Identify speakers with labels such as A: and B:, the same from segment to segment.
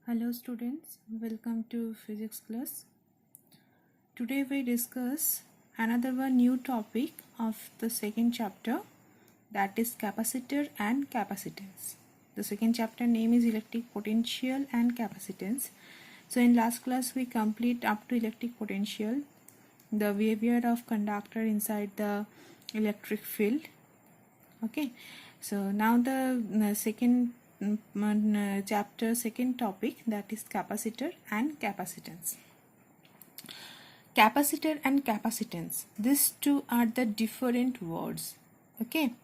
A: Hello students, welcome to physics class. Today we discuss another one new topic of the second chapter, that is capacitor and capacitance. The second chapter name is electric potential and capacitance. So in last class we complete up to electric potential, the behavior of conductor inside the electric field. Okay, so now the second chapter, second topic, that is capacitor and capacitance. Capacitor and capacitance, these two are the different words. Okay,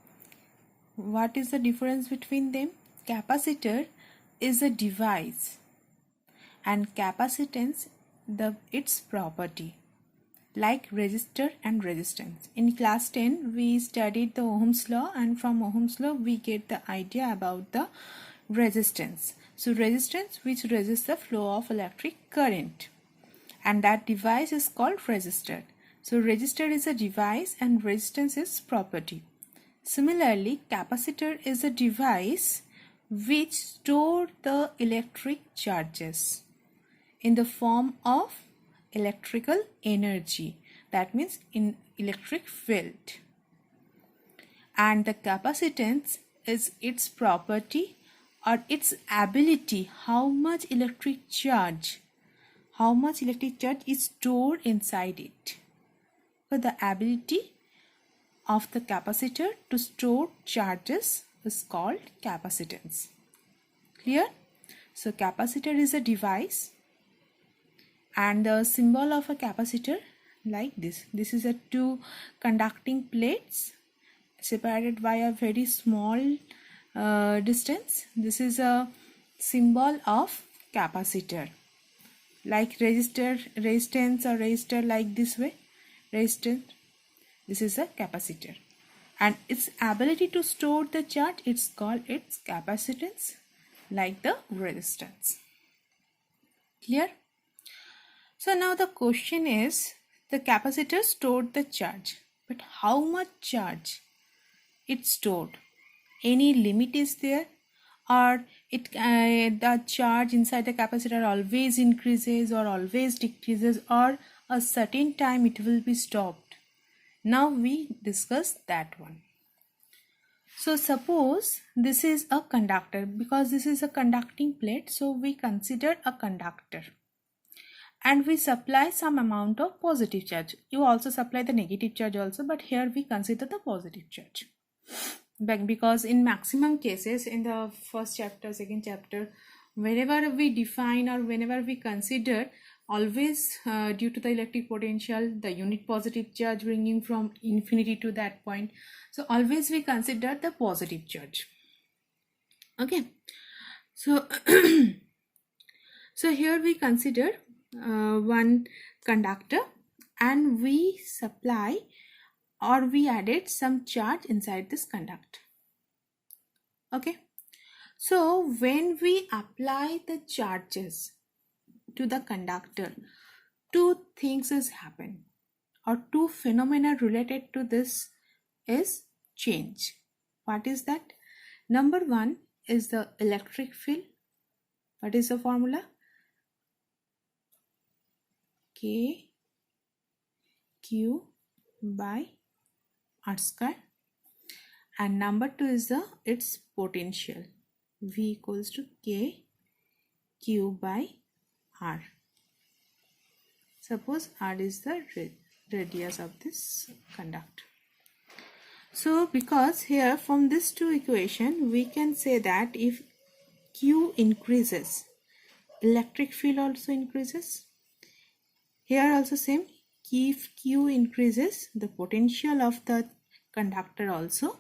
A: what is the difference between them? Capacitor is a device and capacitance its property, like resistor and resistance. In class 10 we studied the Ohm's law, and from Ohm's law we get the idea about the resistance. So resistance which resists the flow of electric current, and that device is called resistor. So resistor is a device and resistance is property. Similarly, capacitor is a device which stores the electric charges in the form of electrical energy, that means in electric field, and the capacitance is its property or its ability, how much electric charge is stored inside it. So the ability of the capacitor to store charges is called capacitance. Clear? So capacitor is a device, and the symbol of a capacitor like this. This is a two conducting plates separated by a very small distance. This is a symbol of capacitor, like resistance or resistor, like this way. Resistance, this is a capacitor, and its ability to store the charge, it's called its capacitance, like the resistance. Clear? So now the question is, the capacitor stored the charge, but how much charge it stored? Any limit is there, or the charge inside the capacitor always increases or always decreases, or a certain time it will be stopped? Now we discuss that one. So suppose this is a conductor, because this is a conducting plate, so we consider a conductor, and we supply some amount of positive charge. You also supply the negative charge also, but here we consider the positive charge, because in maximum cases in the first chapter, second chapter, whenever we define or whenever we consider, always due to the electric potential, the unit positive charge bringing from infinity to that point, so always we consider the positive charge. Okay, so so here we consider one conductor, and we supply or we added some charge inside this conductor. Okay, so when we apply the charges to the conductor, two things is happen, or two phenomena related to this is change. What is that? Number one is the electric field. What is the formula? K Q by R square, and number two is its potential, V equals to K Q by R. Suppose R is the radius of this conductor. So because here from this two equation we can say that if Q increases, electric field also increases. Here also same, if Q increases, the potential of the conductor also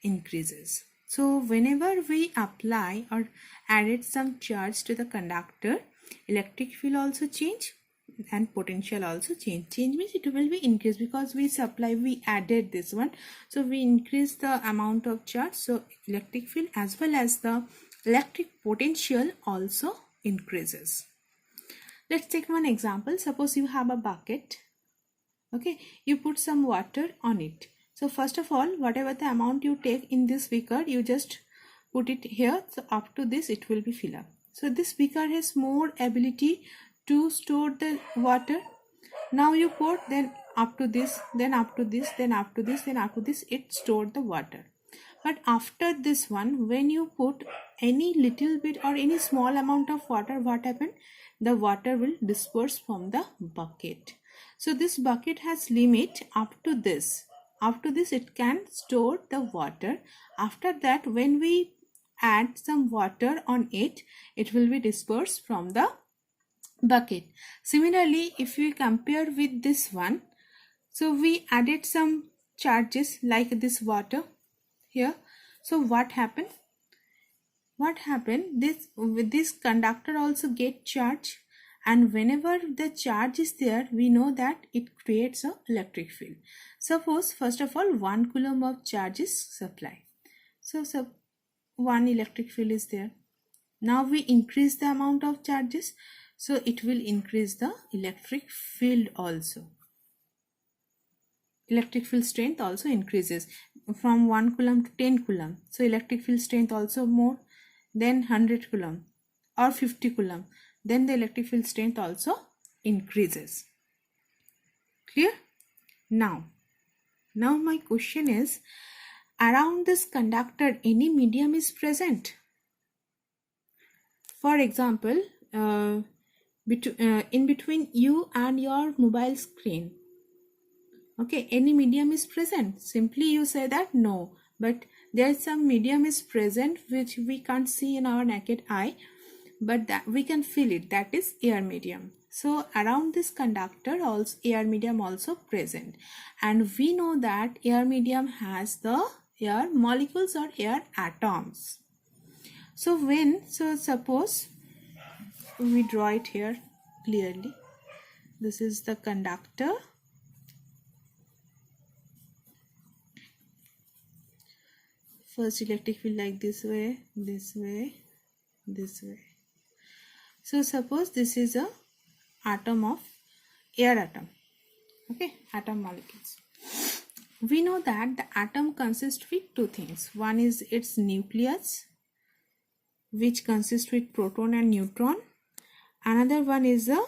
A: increases. So whenever we apply or added some charge to the conductor, electric field also change and potential also change. Change means it will be increased, because we added this one, so we increase the amount of charge, so electric field as well as the electric potential also increases. Let's take one example. Suppose you have a bucket. Okay, you put some water on it. So first of all, whatever the amount you take in this beaker, you just put it here. So up to this it will be filled up. So this beaker has more ability to store the water. Now you pour, then up to this, then up to this, then up to this, then up to this, it stored the water. But after this one, when you put any little bit or any small amount of water, what happened? The water will disperse from the bucket. So this bucket has limit up to this. Up to this it can store the water. After that, when we add some water on it, it will be dispersed from the bucket. Similarly, if we compare with this one, so we added some charges like this water here. So what happened? This conductor also get charge, and whenever the charge is there, we know that it creates a electric field. Suppose first of all 1 coulomb of charge is supplied. So 1 electric field is there. Now we increase the amount of charges, so it will increase the electric field also. Electric field strength also increases from 1 coulomb to 10 coulomb. So electric field strength also more, then 100 coulomb or 50 coulomb. Then the electric field strength also increases. Clear? Now my question is, around this conductor any medium is present? For example, in between you and your mobile screen, okay, any medium is present? Simply you say that no, but there is some medium is present which we can't see in our naked eye, but that we can feel it, that is air medium. So around this conductor also air medium also present, and we know that air medium has the air molecules or air atoms. So suppose we draw it here clearly. This is the conductor. First electric field like this way, this way, this way. So suppose this is a atom of air atom. Okay, atom molecules. We know that the atom consists with two things. One is its nucleus, which consists with proton and neutron. Another one is a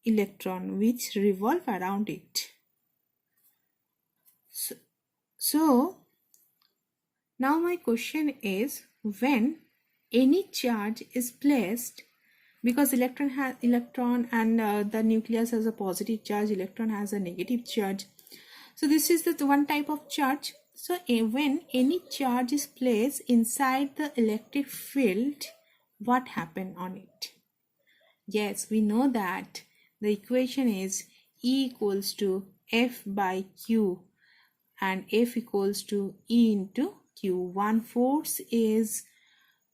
A: electron, which revolve around it. So now my question is, when any charge is placed, because electron and the nucleus has a positive charge, electron has a negative charge. So this is the one type of charge. So when any charge is placed inside the electric field, what happen on it? Yes, we know that the equation is E equals to F by Q, and F equals to E into Q. One force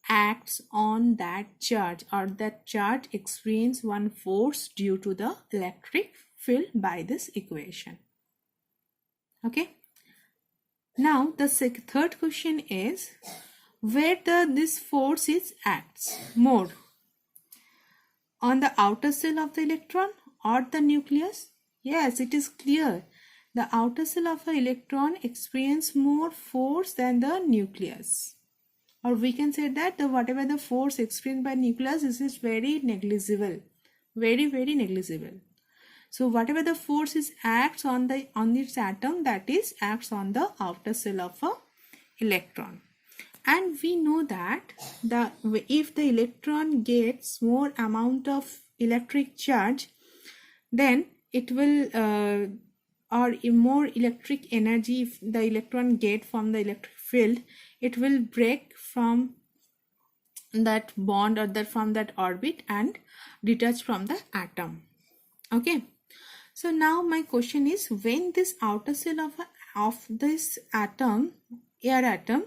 A: acts on that charge, or that charge experience one force due to the electric field by this equation. Okay. Now the third question is, where this force acts more, on the outer shell of the electron or the nucleus? Yes, it is clear. The outer shell of the electron experience more force than the nucleus. Or we can say that whatever the force experienced by nucleus, this is very negligible, very negligible. So whatever the force acts on its atom, that is acts on the outer shell of a electron. And we know that if the electron gets more amount of electric charge, then it will or more electric energy if the electron get from the electric field, it will break from that bond or from that orbit and detach from the atom. Okay, so now my question is, when this outer shell of this atom, air atom,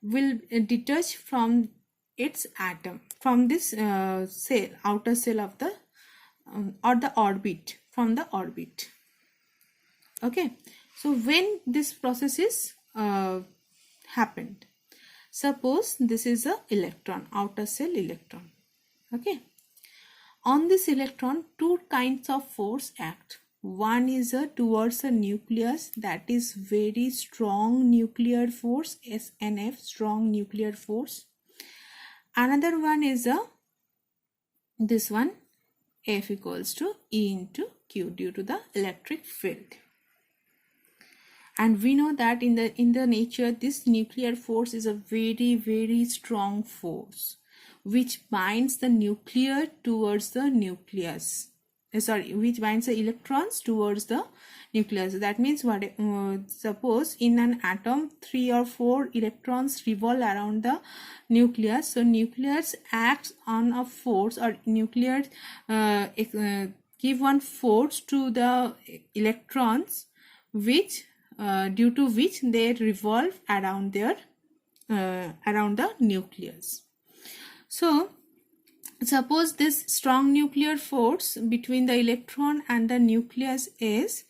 A: will detach from its atom, from this cell, outer shell of the or the orbit, from the orbit. Okay, so when this process is happened, suppose this is a electron, outer shell electron. Okay, on this electron two kinds of force act. One is towards a nucleus, that is very strong nuclear force, SNF, strong nuclear force. Another one is this one F equals to E into Q due to the electric field. And we know that in the nature, this nuclear force is a very strong force which binds the nuclear towards the nucleus. Which binds the electrons towards the nucleus. That means what? Suppose in an atom 3 or 4 electrons revolve around the nucleus. So nucleus acts on a force, or nucleus give one force to the electrons, which due to which they revolve around their around the nucleus. So suppose this strong nuclear force between the electron and the nucleus is,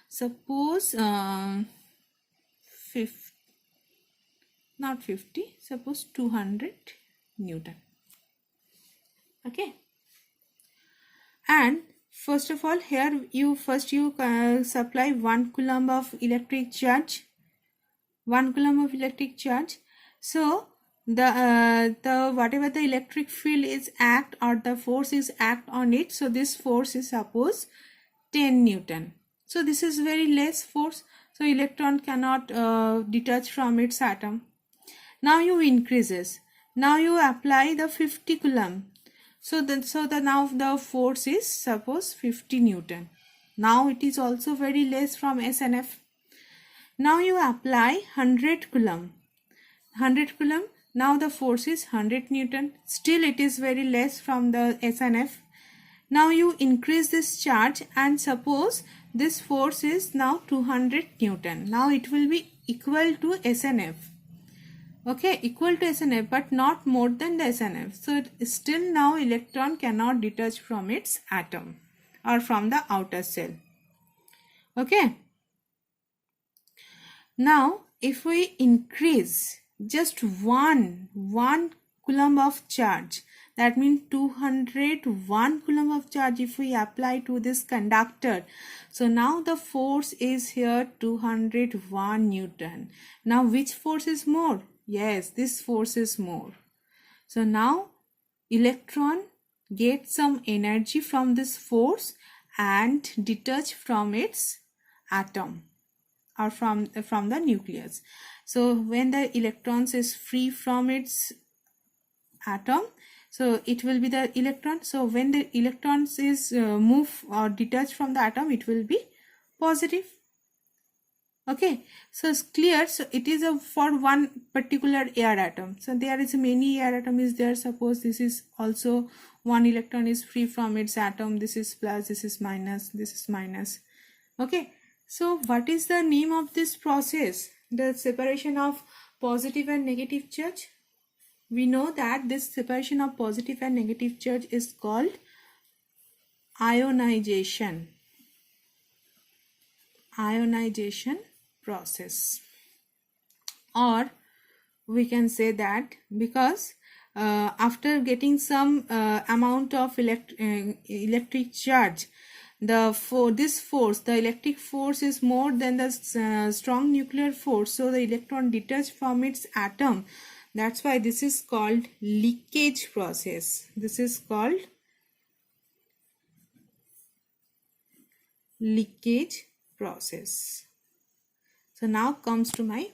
A: suppose 200 Newton. Okay, and first of all, here you supply 1 coulomb of electric charge. 1 coulomb of electric charge. So the whatever the electric field is act, or the force is act on it, so this force is suppose 10 Newton. So this is very less force, so electron cannot detach from its atom. Now you increases. Now you apply the 50 coulomb. So now the force is suppose 50 Newton. Now it is also very less from S and F. Now you apply 100 coulomb. 100 coulomb. Now the force is 100 Newton. Still it is very less from the S and F. Now you increase this charge, and suppose this force is now 200 Newton. Now it will be equal to S and F. Okay, equal to S and F, but not more than the S and F. So still now electron cannot detach from its atom or from the outer shell. Okay. Now if we increase just one coulomb of charge, that means 201 coulomb of charge if we apply to this conductor. So now the force is here 201 Newton. Now which force is more? Yes, this force is more. So now electron gets some energy from this force and detach from its atom, or from the nucleus. So when the electrons is free from its atom, so it will be the electron. So when the electrons is move or detached from the atom, it will be positive. Okay, so it's clear. So it is for one particular air atom. So there is many air atom is there. Suppose this is also one electron is free from its atom. This is plus, this is minus, this is minus. Okay, so what is the name of this process? The separation of positive and negative charge. We know that this separation of positive and negative charge is called ionization. Ionization process. Or we can say that because after getting some amount of electric charge, the electric force is more than the strong nuclear force, so the electron detached from its atom. That's why this is called leakage process. This is called leakage process. So now comes to my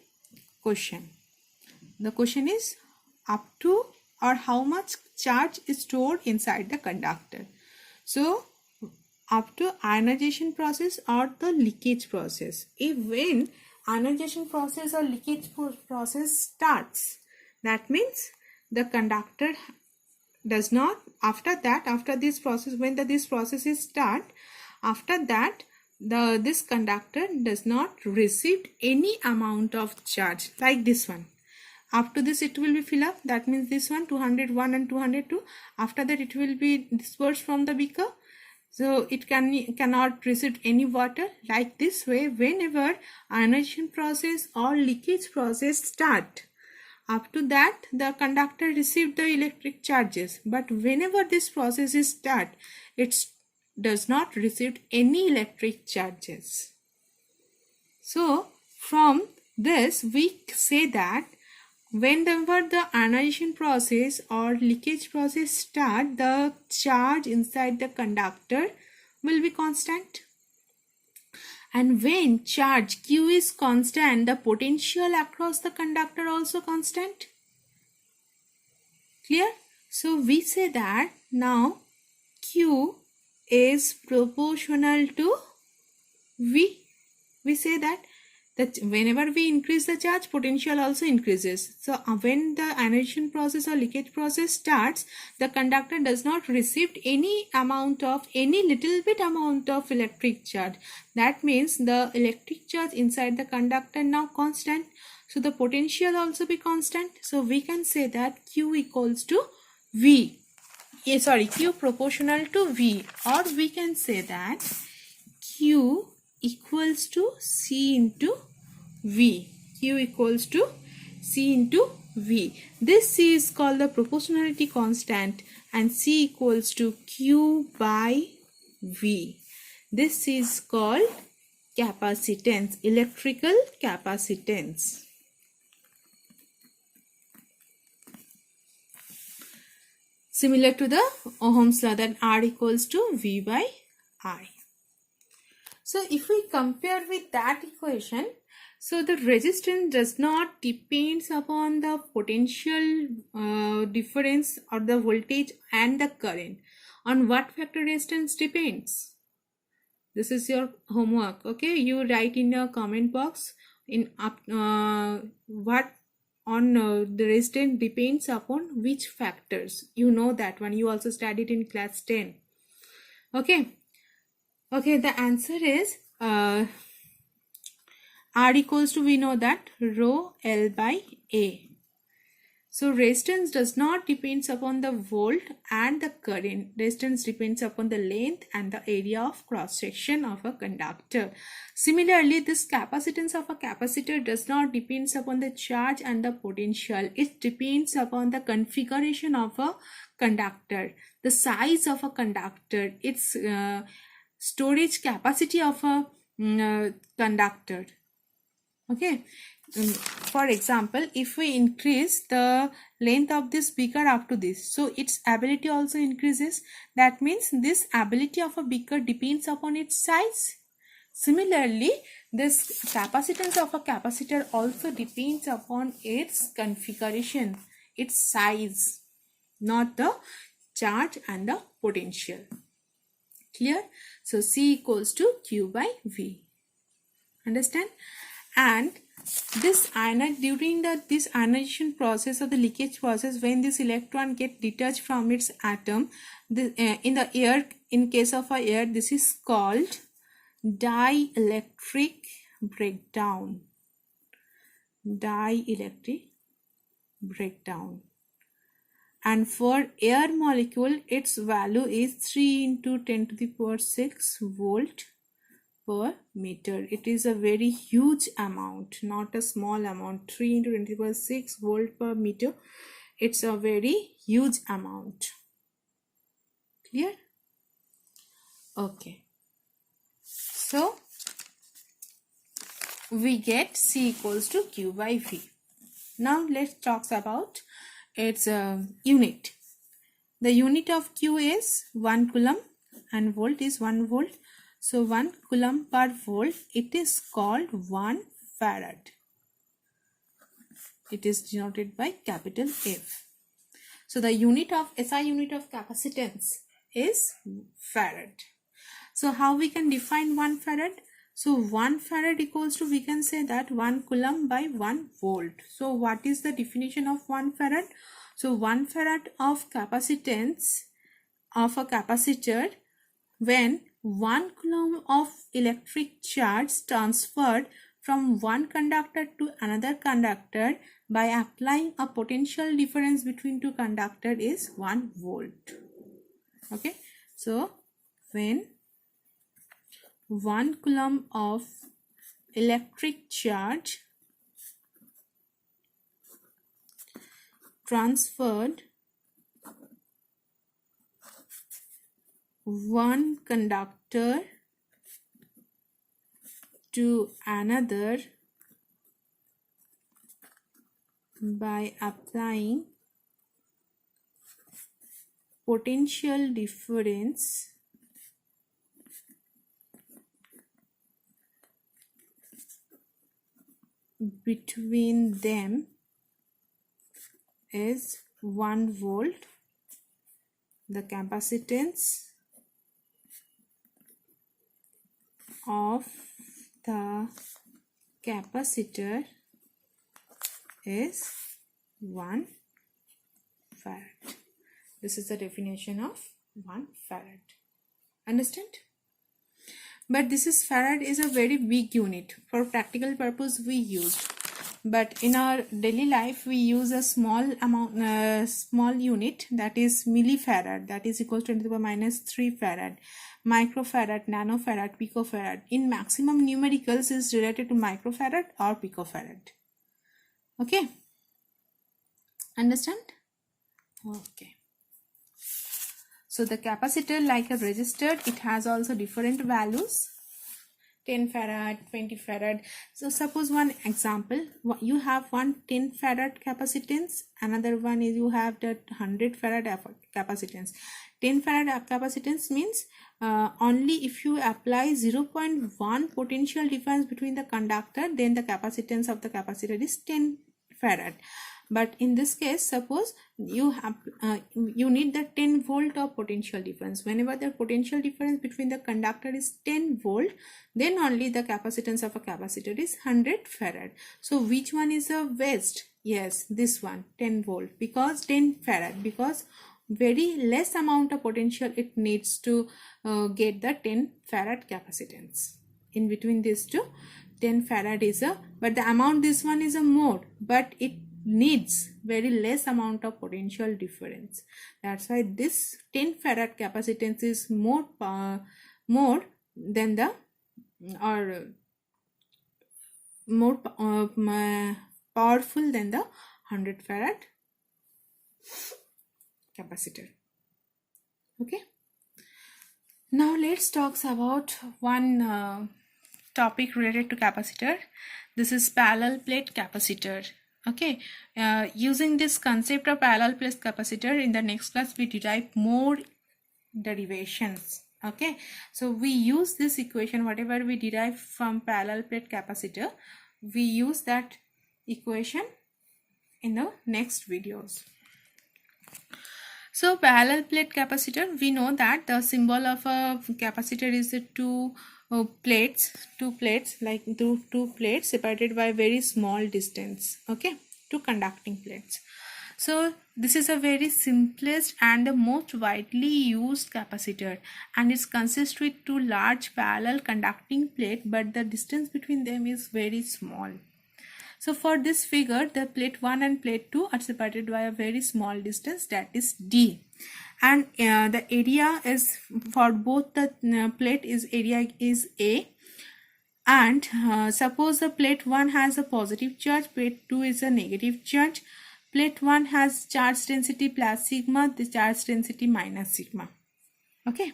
A: question. The question is up to or how much charge is stored inside the conductor. So up to ionization process or the leakage process. If when ionization process or leakage process starts, that means the conductor does not, after this process, when this process is start, after that this conductor does not receive any amount of charge like this one. After this it will be fill up, that means this one 201 and 202. After that it will be dispersed from the beaker, so it cannot receive any water. Like this way, whenever ionization process or leakage process start, up to that the conductor received the electric charges, but whenever this process is start, it does not receive any electric charges. So from this we say that whenever the ionization process or leakage process start, the charge inside the conductor will be constant. And when charge Q is constant, the potential across the conductor also constant. Clear? So we say that now Q is proportional to V. We say that whenever we increase the charge, potential also increases. So when the ionization process or leakage process starts, the conductor does not receive any little bit amount of electric charge. That means the electric charge inside the conductor now constant. So the potential also be constant. So we can say that Q equals to V. Q proportional to V, or we can say that Q equals to C into V. Q equals to C into V. This C is called the proportionality constant, and C equals to Q by V. This is called capacitance, electrical capacitance. Similar to the Ohm's law, that R equals to V by I. So if we compare with that equation, so the resistance does not depends upon the potential difference or the voltage and the current. On what factor resistance depends? This is your homework. Okay, you write in your comment box in what on the resistance depends upon which factors. You know that one. You also studied in class 10. Okay. Okay, the answer is R equals to, we know that, rho L by A. So resistance does not depends upon the volt and the current. Resistance depends upon the length and the area of cross section of a conductor. Similarly, this capacitance of a capacitor does not depends upon the charge and the potential. It depends upon the configuration of a conductor, the size of a conductor, its storage capacity of a conductor. Okay. For example, if we increase the length of this beaker up to this, so its ability also increases. That means this ability of a beaker depends upon its size. Similarly, this capacitance of a capacitor also depends upon its configuration, its size, not the charge and the potential. Clear? So C equals to Q by V. Understand? And this during this ionization process or the leakage process, when this electron get detached from its atom, in the air, in case of a air, this is called dielectric breakdown. Dielectric breakdown. And for air molecule, its value is 3 into 10 to the power 6 volt per meter. It is a very huge amount, not a small amount. 3 into 10 to the power 6 volt per meter. It's a very huge amount. Clear? Okay. So we get C equals to Q by V. Now let's talk about its unit. The unit of Q is 1 coulomb and volt is 1 volt. So 1 coulomb per volt, it is called 1 farad. It is denoted by capital F. So the unit of SI unit of capacitance is farad. So how we can define 1 farad? So 1 farad equals to, we can say that 1 coulomb by 1 volt. So what is the definition of 1 farad? So 1 farad of capacitance of a capacitor, when 1 coulomb of electric charge transferred from one conductor to another conductor by applying a potential difference between two conductors, is 1 volt. Okay, so when 1 coulomb of electric charge transferred one conductor to another by applying potential difference between them is 1 volt. The capacitance of the capacitor is 1 farad. This is the definition of 1 farad. Understand? But this is farad is a very big unit. For practical purpose we use. But in our daily life we use a small amount, small unit, that is millifarad, that is equal to 10 to the power minus 3 farad. Microfarad, nanofarad, picofarad. In maximum numericals is related to microfarad or picofarad. Okay, understand? Okay. So the capacitor, like a resistor, it has also different values. 10 farad, 20 farad. So suppose one example, you have one 10 farad capacitance, another one is you have the 100 farad capacitance. 10 farad capacitance means only if you apply 0.1 potential difference between the conductor, then the capacitance of the capacitor is 10 farad. But in this case, suppose you have you need the 10 volt of potential difference. Whenever the potential difference between the conductor is 10 volt, then only the capacitance of a capacitor is 100 farad. So which one is the best? Yes, this one, 10 volt, because 10 farad, because very less amount of potential it needs to get the 10 farad capacitance. In between these two, 10 farad is a, but the amount this one is a more, but it needs very less amount of potential difference. That's why this 10 farad capacitance is more than the more powerful than the 100 farad capacitor. Okay, now let's talk about one topic related to capacitor. This is parallel plate capacitor. Okay, using this concept of parallel plate capacitor, in the next class we derive more derivations. Okay, so we use this equation, whatever we derive from parallel plate capacitor, we use that equation in the next videos. So parallel plate capacitor, we know that the symbol of a capacitor is the two plates like two plates separated by very small distance. Okay, two conducting plates. So this is a very simplest and the most widely used capacitor, and it consists with two large parallel conducting plate, but the distance between them is very small. So for this figure, the plate 1 and plate 2 are separated by a very small distance, that is D. And the area is for both the plate is area is A. And suppose the plate 1 has a positive charge, plate 2 is a negative charge. Plate 1 has charge density plus sigma, the charge density minus sigma. Okay.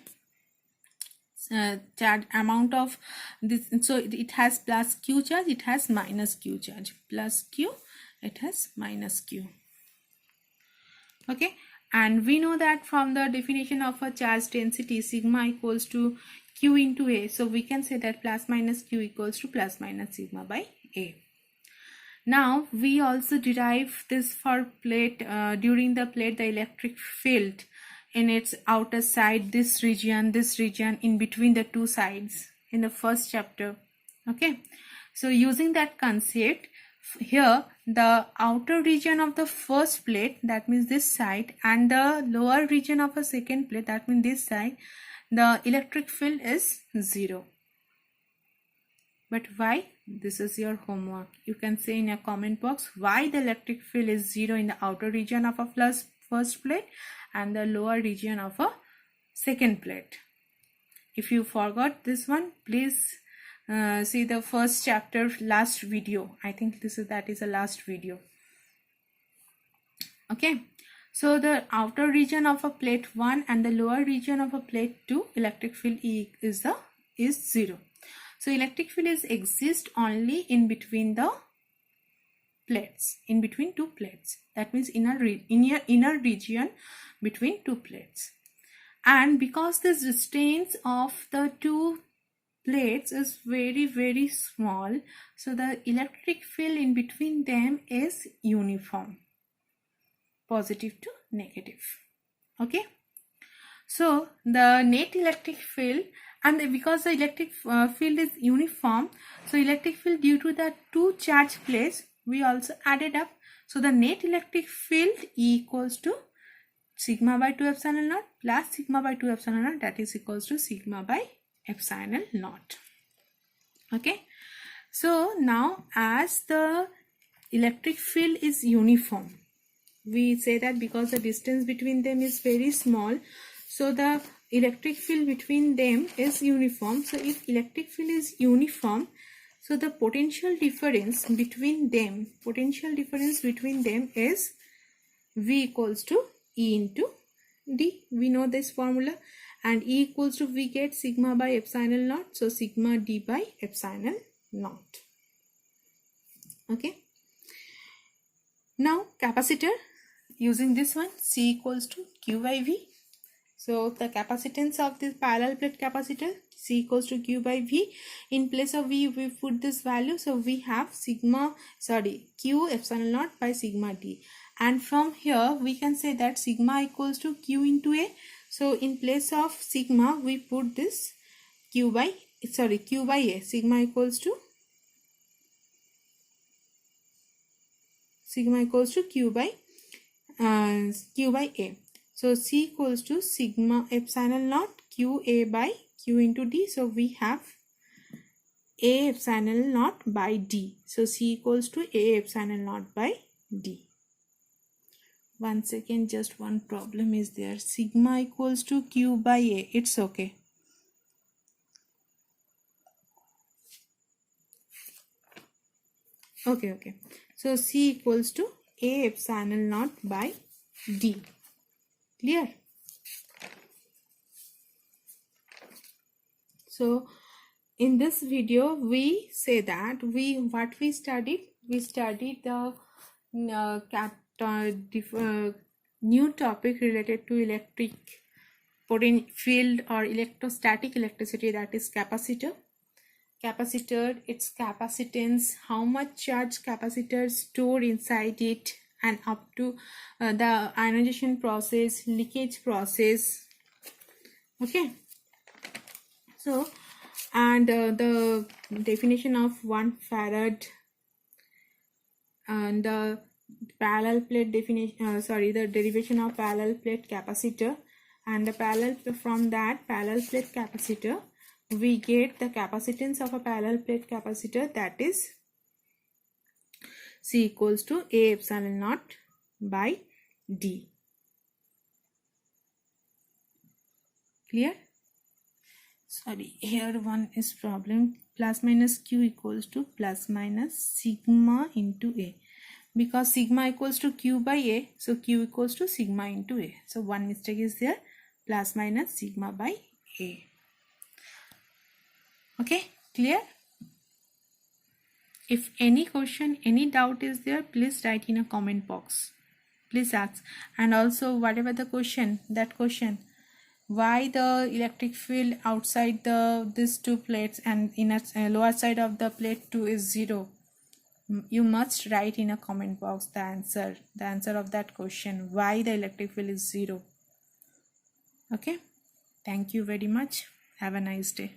A: Charge amount of this, so it has plus q charge, it has minus q charge, plus q, it has minus q. Okay, and we know that from the definition of a charge density, sigma equals to q into a, so we can say that plus minus q equals to plus minus sigma by a. Now we also derive this for plate during the plate, the electric field in its outer side, this region in between the two sides in the first chapter. Okay, so using that concept, here the outer region of the first plate, that means this side, and the lower region of a second plate, that means this side, the electric field is 0. But why? This is your homework. You can say in a comment box why the electric field is 0 in the outer region of a first plate and the lower region of a second plate. If you forgot this one, please see the first chapter last video. I think that is the last video. Okay, so the outer region of a plate 1 and the lower region of a plate 2, electric field is 0. So electric field exists only in between the plates, in between two plates. That means inner region between two plates. And because the distance of the two plates is very small, so the electric field in between them is uniform, positive to negative. Okay, so the net electric field, and because the electric field is uniform, so electric field due to the two charge plates we also added up. So the net electric field E equals to sigma by 2 epsilon naught plus sigma by 2 epsilon naught, that is equals to sigma by epsilon naught. Okay, so now as the electric field is uniform, we say that because the distance between them is very small, so the electric field between them is uniform. So if electric field is uniform, so the potential difference between them is V equals to E into D. We know this formula, and E equals to, we get sigma by epsilon naught, so sigma D by epsilon naught. Okay, now capacitor, using this one, C equals to Q by V. So the capacitance of this parallel plate capacitor, C equals to Q by V. In place of V, we put this value, so we have Q epsilon naught by sigma D. And from here we can say that sigma equals to Q into A. So in place of sigma, we put this Q by A. Sigma equals to Q by A. So C equals to sigma epsilon naught Q A by Q into D. So we have A epsilon naught by D. So C equals to A epsilon naught by D. One second, just one problem is there. Sigma equals to Q by A. It's okay. Okay. So C equals to A epsilon naught by D. Clear? So in this video we say that we studied the new topic related to electric field or electrostatic electricity, that is capacitor, its capacitance, how much charge capacitor stored inside it, and up to the ionization process, leakage process. Okay, so and the definition of 1 farad and the parallel plate definition, the derivation of parallel plate capacitor, and the from that parallel plate capacitor we get the capacitance of a parallel plate capacitor, that is C equals to A epsilon naught by D. Clear? Here one is problem, plus minus Q equals to plus minus sigma into A. Because sigma equals to Q by A, so Q equals to sigma into A. So one mistake is there, plus minus sigma by A. Okay, clear? If any question, any doubt is there, please write in a comment box. Please ask. And also whatever the question, why the electric field outside these two plates and in a lower side of the plate 2 is 0, you must write in a comment box the answer of that question, why the electric field is 0. Okay, thank you very much. Have a nice day.